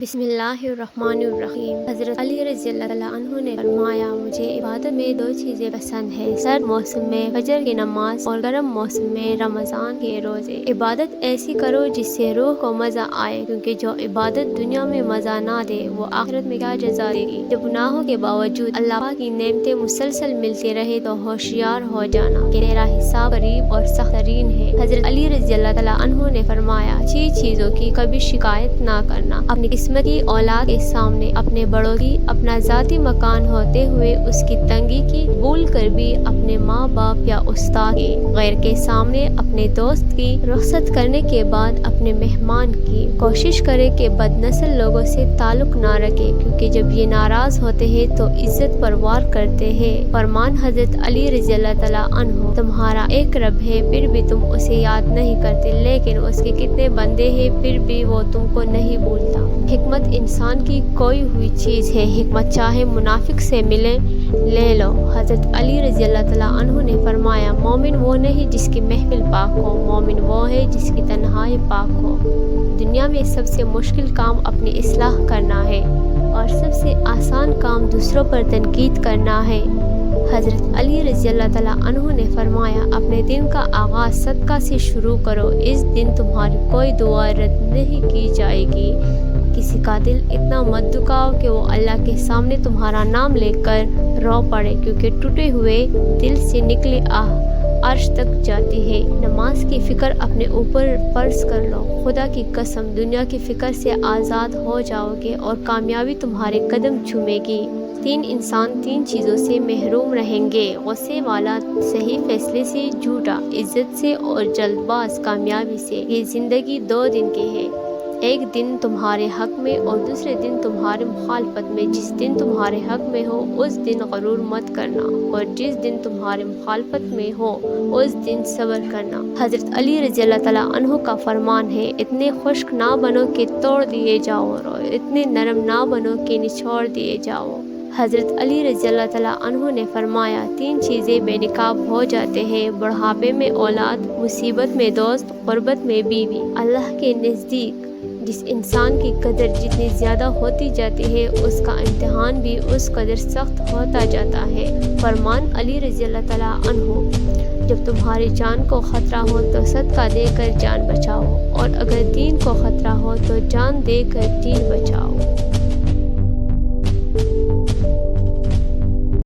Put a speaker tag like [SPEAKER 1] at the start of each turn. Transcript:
[SPEAKER 1] بسم اللہ الرحمن الرحیم۔ حضرت علی رضی اللہ عنہ نے فرمایا، مجھے عبادت میں دو چیزیں پسند ہیں، سرد موسم میں فجر کی نماز اور گرم موسم میں رمضان کے روزے۔ عبادت ایسی کرو جس سے روح کو مزہ آئے، کیونکہ جو عبادت دنیا میں مزہ نہ دے وہ آخرت میں کیا جزا دے گی۔ جب گناہوں کے باوجود اللہ پاک کی نعمتیں مسلسل ملتی رہے تو ہوشیار ہو جانا کہ تیرا حساب قریب اور سخت ترین ہے۔ حضرت علی رضی اللہ عنہ نے فرمایا، چیزوں کی کبھی شکایت نہ کرنا، اپنی قسمت کی اولاد کے سامنے اپنے بڑوں کی اپنا ذاتی مکان ہوتے ہوئے اس کی تنگی کی، بھول کر بھی اپنے ماں باپ یا استاد کی، غیر کے سامنے اپنے دوست کی، رخصت کرنے کے بعد اپنے مہمان کی۔ کوشش کرے کہ بد نسل لوگوں سے تعلق نہ رکھے، کیونکہ جب یہ ناراض ہوتے ہیں تو عزت پر وار کرتے ہیں۔ فرمان حضرت علی رضی اللہ عنہ، تمہارا ایک رب ہے پھر بھی تم اسے یاد نہیں کرتے، لیکن اس کے کتنے بندے ہیں پھر بھی وہ تم کو نہیں بھولتا۔ حکمت انسان کی کوئی ہوئی چیز ہے، حکمت چاہے منافق سے ملے لے لو۔ حضرت علی رضی اللہ عنہ نے فرمایا، مومن وہ نہیں جس کی محفل پاک ہو، مومن وہ ہے جس کی تنہائی پاک ہو۔ دنیا میں سب سے مشکل کام اپنی اصلاح کرنا ہے اور سب سے آسان کام دوسروں پر تنقید کرنا ہے۔ حضرت علی رضی اللہ عنہ نے فرمایا، اپنے دن کا آغاز صدقہ سے شروع کرو، اس دن تمہاری کوئی دعا رد نہیں کی جائے گی۔ کسی کا دل اتنا مت دکھاؤ کہ وہ اللہ کے سامنے تمہارا نام لے کر رو پڑے، کیونکہ ٹوٹے ہوئے دل سے نکلی آہ عرش تک جاتی ہے۔ نماز کی فکر اپنے اوپر فرض کر لو، خدا کی قسم دنیا کی فکر سے آزاد ہو جاؤ گے اور کامیابی تمہارے قدم چومے گی۔ تین انسان تین چیزوں سے محروم رہیں گے، غصے والا صحیح فیصلے سے، جھوٹا عزت سے اور جلد باز کامیابی سے۔ یہ زندگی دو دن کی ہے، ایک دن تمہارے حق میں اور دوسرے دن تمہارے مخالفت میں۔ جس دن تمہارے حق میں ہو اس دن غرور مت کرنا، اور جس دن تمہارے مخالفت میں ہو اس دن صبر کرنا۔ حضرت علی رضی اللہ عنہ کا فرمان ہے، اتنے خشک نہ بنو کہ توڑ دیے جاؤ اور اتنے نرم نہ بنو کہ نچوڑ دیے جاؤ۔ حضرت علی رضی اللہ عنہ نے فرمایا، تین چیزیں بے نقاب ہو جاتے ہیں، بڑھاپے میں اولاد، مصیبت میں دوست، غربت میں بیوی۔ اللہ کے نزدیک جس انسان کی قدر جتنی زیادہ ہوتی جاتی ہے اس کا امتحان بھی اس قدر سخت ہوتا جاتا ہے۔ فرمان علی رضی اللہ عنہ، جب تمہاری جان کو خطرہ ہو تو صدقہ دے کر جان بچاؤ، اور اگر دین کو خطرہ ہو تو جان دے کر دین بچاؤ۔